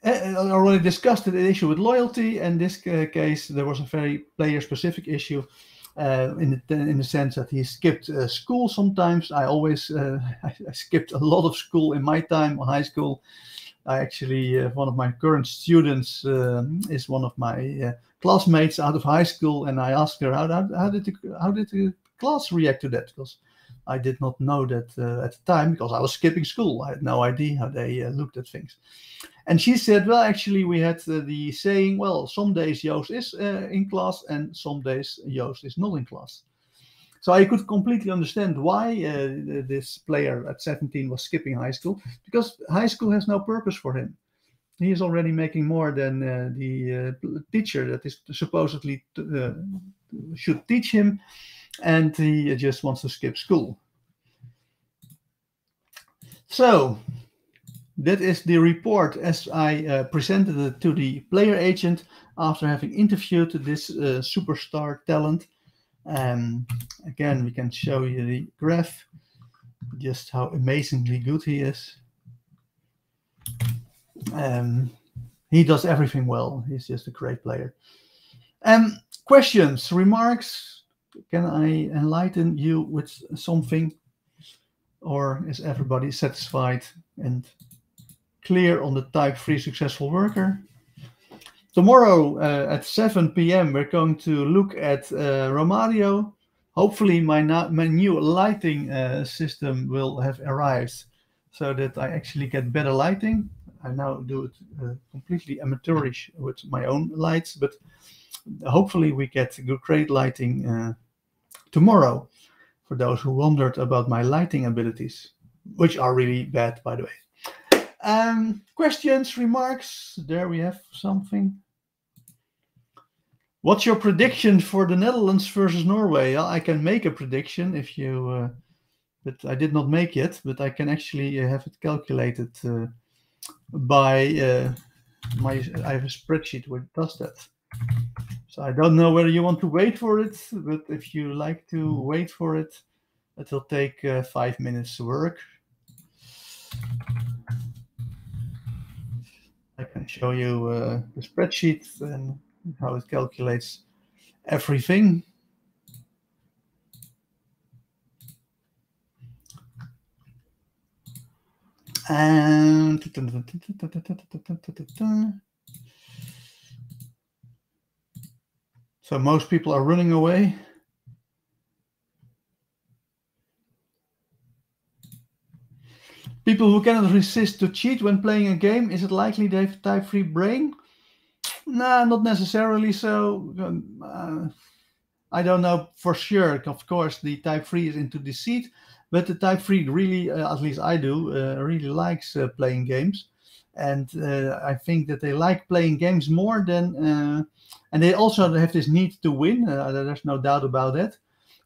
I already discussed the issue with loyalty. In this case, there was a very player-specific issue in the sense that he skipped school sometimes. I always I skipped a lot of school in my time, high school. I actually, one of my current students is one of my classmates out of high school, and I asked her how did the class react to that, because I did not know that at the time, because I was skipping school. I had no idea how they looked at things. And she said, well, actually, we had the saying, well, some days Joost is in class and some days Joost is not in class. So I could completely understand why this player at 17 was skipping high school, because high school has no purpose for him. He is already making more than the teacher that is supposedly should teach him, and he just wants to skip school. So that is the report as I presented it to the player agent after having interviewed this superstar talent. Again, we can show you the graph, just how amazingly good he is. He does everything well. He's just a great player. Questions, remarks? Can I enlighten you with something? Or is everybody satisfied and clear on the type 3 successful worker? Tomorrow at 7 p.m. we're going to look at Romario. Hopefully my new lighting system will have arrived so that I actually get better lighting. I now do it completely amateurish with my own lights, but hopefully we get great lighting tomorrow, for those who wondered about my lighting abilities, which are really bad, by the way. Questions, remarks? There we have something. What's your prediction for the Netherlands versus Norway? I can make a prediction if you, but I did not make it, but I can actually have it calculated by I have a spreadsheet where it does that. So I don't know whether you want to wait for it, but if you like to wait for it, it will take 5 minutes to work. I can show you the spreadsheet and how it calculates everything. And so most people are running away. People who cannot resist to cheat when playing a game, is it likely they have type 3 brain? No, not necessarily so. I don't know for sure. Of course, the type 3 is into deceit, but the type 3 really, at least I do, really likes playing games. And I think that they like playing games more than, and they also have this need to win. There's no doubt about that.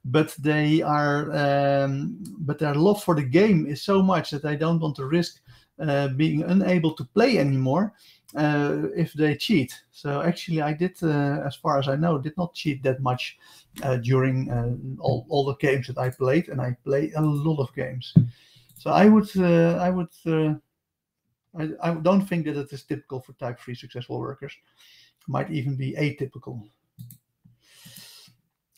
But they are, but their love for the game is so much that they don't want to risk being unable to play anymore if they cheat. So actually, I did, as far as I know, did not cheat that much during all the games that I played, and I play a lot of games. So I don't think that it is typical for type 3 successful workers. Might even be atypical.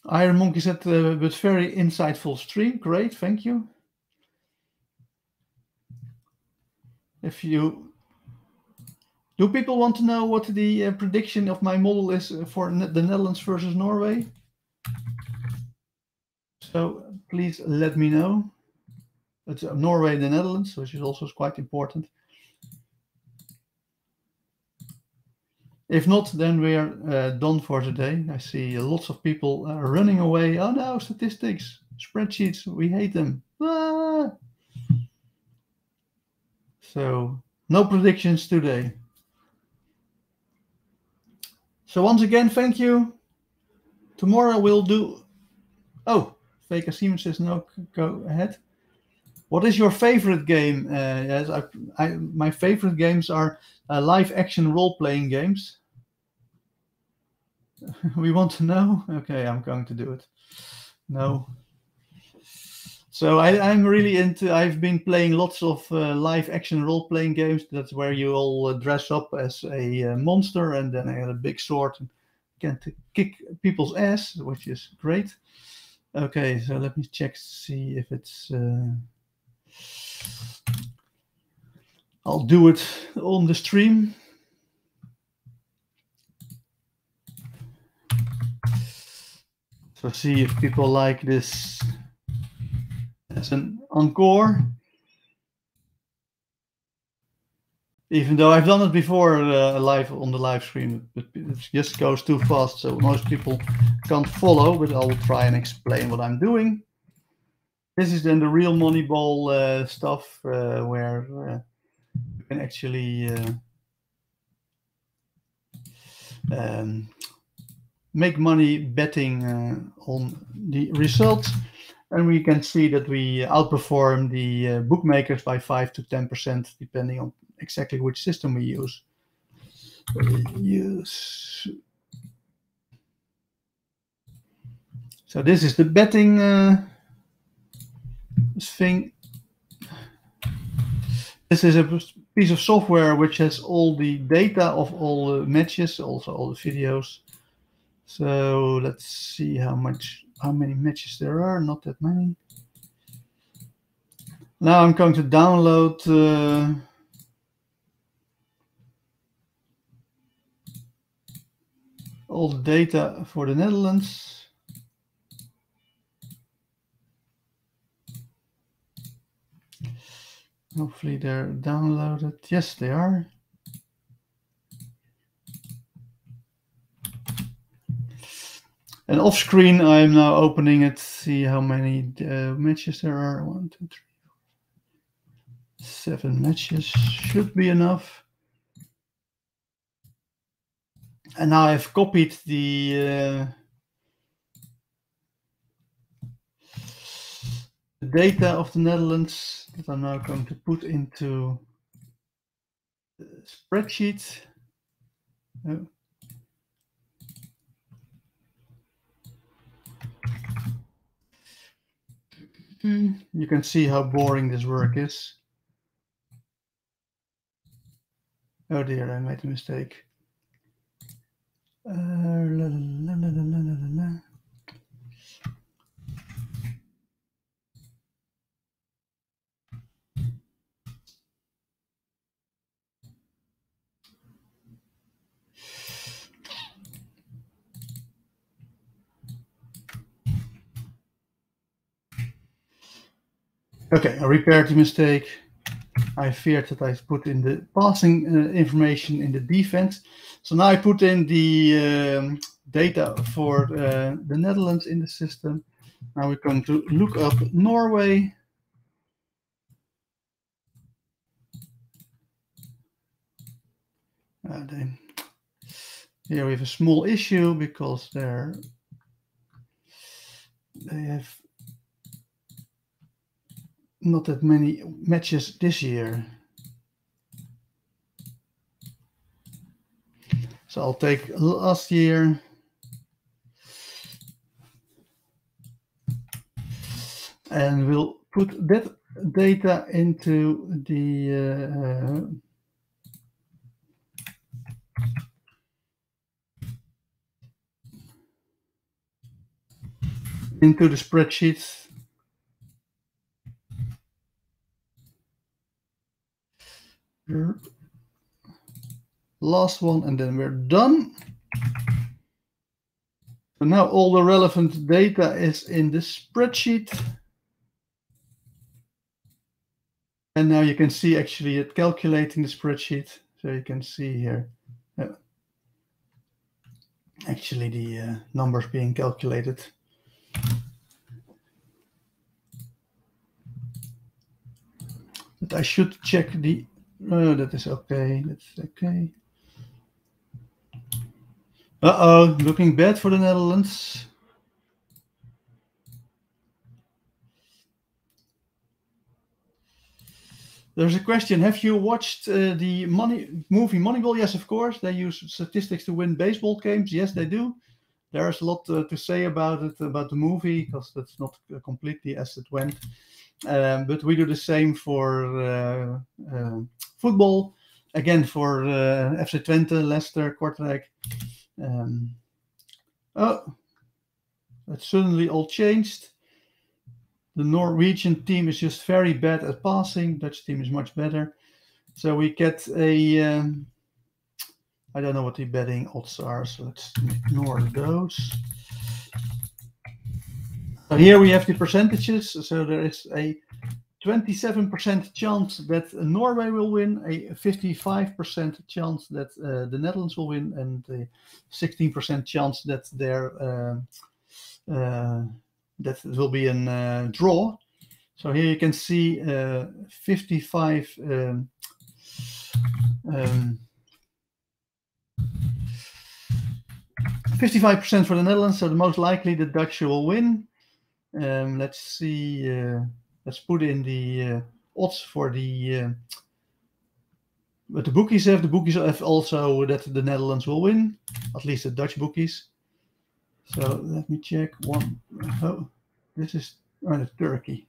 Iron Monkey said, but very insightful stream. Great, thank you. Do people want to know what the prediction of my model is for the Netherlands versus Norway? So please let me know. It's Norway and the Netherlands, which is also quite important. If not, then we are done for today. I see lots of people running away. Oh no, statistics, spreadsheets, we hate them. Ah! So no predictions today. So once again, thank you. Tomorrow we'll do... Oh, Veka Siemens says no, go ahead. What is your favorite game? Yes, my favorite games are live action role-playing games. We want to know? Okay, I'm going to do it. No. So I'm really into... I've been playing lots of live action role-playing games. That's where you all dress up as a monster, and then I had a big sword and can kick people's ass, which is great. Okay, so let me check, see if it's... I'll do it on the stream. So see if people like this as an encore. Even though I've done it before live on the live stream, but it just goes too fast, so most people can't follow, but I'll try and explain what I'm doing. This is then the real Moneyball stuff, where you can actually make money betting on the results. And we can see that we outperform the bookmakers by 5 to 10%, depending on exactly which system we use. So this is the betting thing. This is a piece of software which has all the data of all the matches, also all the videos. So let's see how many matches there are. Not that many. Now I'm going to download all the data for the Netherlands. Hopefully they're downloaded. Yes, they are. And off screen, I'm now opening it. See how many matches there are. 1, 2, 3, 4, 7 matches should be enough. And now I've copied the data of the Netherlands that I'm now going to put into the spreadsheet. Oh. You can see how boring this work is. Oh dear, I made a mistake. Okay, I repaired the mistake. I feared that I put in the passing information in the defense. So now I put in the data for the Netherlands in the system. Now we're going to look up Norway. Here we have a small issue because they have not that many matches this year. So I'll take last year. And we'll put that data into the spreadsheet. Last one, and then we're done. So now all the relevant data is in the spreadsheet. And now you can see actually it calculating the spreadsheet. So you can see here. actually the numbers being calculated. But I should check the. That is okay. That's okay. Uh-oh, looking bad for the Netherlands. There's a question. Have you watched the movie Moneyball? Yes, of course. They use statistics to win baseball games. Yes, they do. There's a lot to say about it, about the movie, because that's not completely as it went. But we do the same for football. Again, for FC Twente, Leicester, Kortrijk. Oh, that suddenly all changed. The Norwegian team is just very bad at passing. Dutch team is much better. So we get a, I don't know what the betting odds are, so let's ignore those. So here we have the percentages. So there is a 27% chance that Norway will win, a 55% chance that the Netherlands will win, and a 16% chance that that will be a draw. So here you can see 55% for the Netherlands, so the most likely the Dutch will win. Let's see, let's put in the odds for the what the bookies have. The bookies have also that the Netherlands will win, at least the Dutch bookies. So let me check one. Oh, this is Turkey.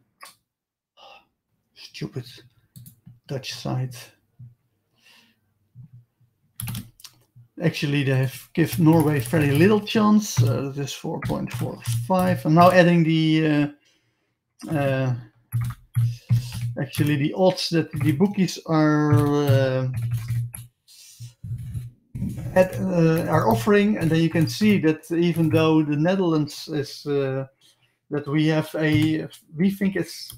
Stupid Dutch site. Actually, they have give Norway very little chance. That is 4.45. I'm now adding the actually the odds that the bookies are offering, and then you can see that even though the Netherlands is that we think it's.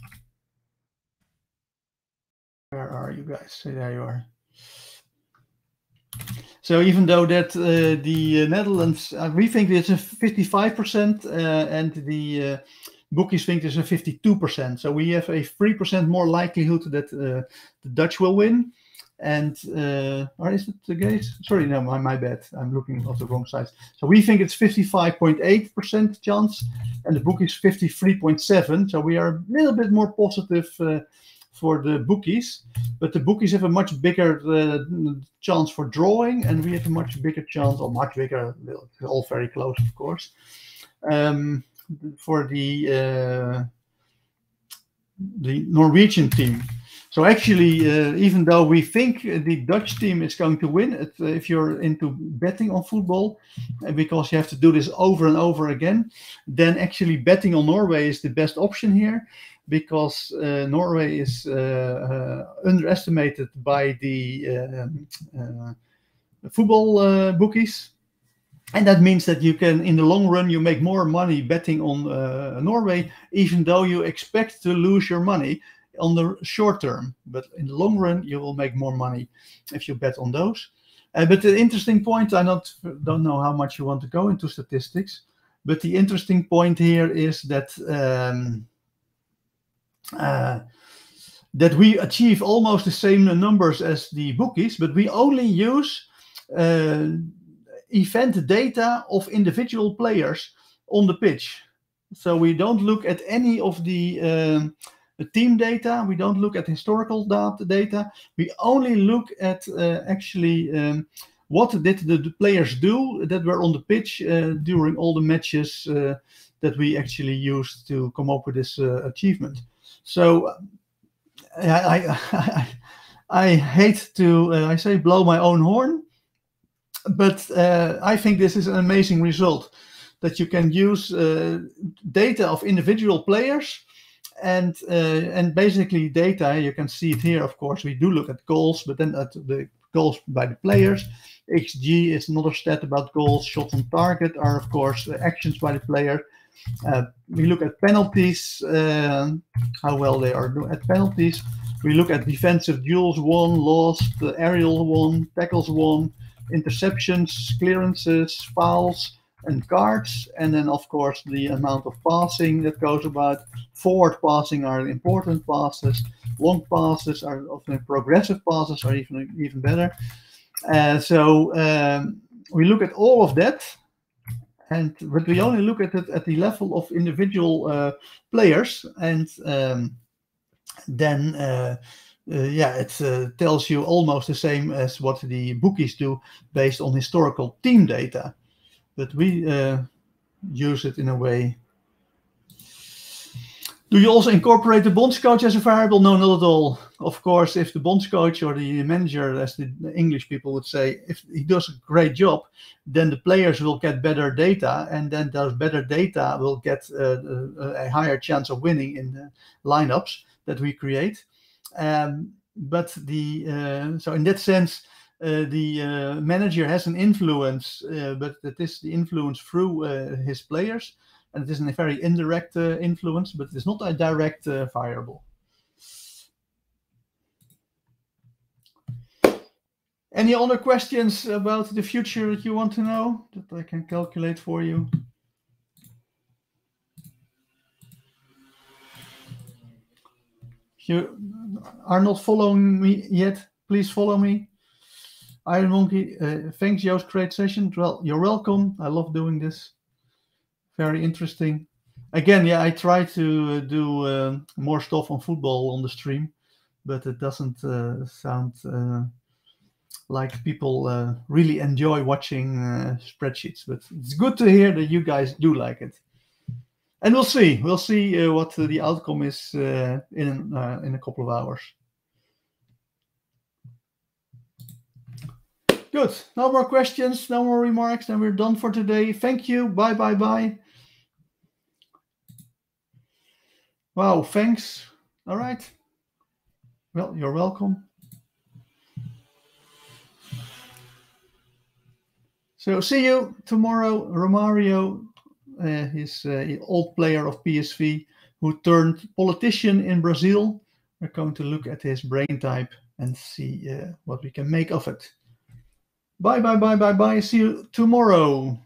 Where are you guys? There you are. So even though that the Netherlands, we think it's a 55%, and the bookies think there's a 52%. So we have a 3% more likelihood that the Dutch will win. And or is it the case? Sorry, no, my bad. I'm looking at the wrong side. So we think it's 55.8% chance, and the book is 53.7. So we are a little bit more positive for the bookies, but the bookies have a much bigger chance for drawing, and we have a much bigger chance, or much bigger. It's all very close, of course. For the Norwegian team. So actually, even though we think the Dutch team is going to win, if you're into betting on football, because you have to do this over and over again, then actually betting on Norway is the best option here, because Norway is underestimated by the football bookies. And that means that you can, in the long run, you make more money betting on Norway, even though you expect to lose your money on the short term. But in the long run, you will make more money if you bet on those. But the interesting point, I don't know how much you want to go into statistics, but the interesting point here is that that we achieve almost the same numbers as the bookies, but we only use event data of individual players on the pitch. So we don't look at any of the team data. We don't look at historical data. We only look at actually what did the players do that were on the pitch during all the matches that we actually used to come up with this achievement. So I hate to I say blow my own horn, but I think this is an amazing result, that you can use data of individual players and basically data. You can see it here. Of course, we do look at goals, but then at the goals by the players. XG is another stat about goals. Shots on target are, of course, actions by the player. We look at penalties, how well they are doing at penalties. We look at defensive duels won, lost, aerial won, tackles won, interceptions, clearances, fouls, and cards, and then of course the amount of passing that goes about. Forward passing are important passes, long passes are often progressive passes are even better. So we look at all of that, but we only look at it at the level of individual players, and then it tells you almost the same as what the bookies do based on historical team data. But we use it in a way. Do you also incorporate the bondscoach as a variable? No, not at all. Of course, if the bondscoach or the manager, as the English people would say, if he does a great job, then the players will get better data, and then those better data will get a higher chance of winning in the lineups that we create. But so in that sense, the manager has an influence, but that is the influence through his players, and it is a very indirect influence, but it is not a direct variable. Any other questions about the future that you want to know that I can calculate for you? If you are not following me yet, please follow me. Iron Monkey, thanks, Joost. Great session. Well, you're welcome. I love doing this. Very interesting. Again, yeah, I try to do more stuff on football on the stream, but it doesn't sound like people really enjoy watching spreadsheets. But it's good to hear that you guys do like it. And we'll see. We'll see what the outcome is in a couple of hours. Good. No more questions, no more remarks, then we're done for today. Thank you. Bye, bye, bye. Wow, thanks. All right. Well, you're welcome. So see you tomorrow. Romario, he's an old player of PSV who turned politician in Brazil. We're going to look at his brain type and see what we can make of it. Bye, bye, bye, bye, bye. See you tomorrow.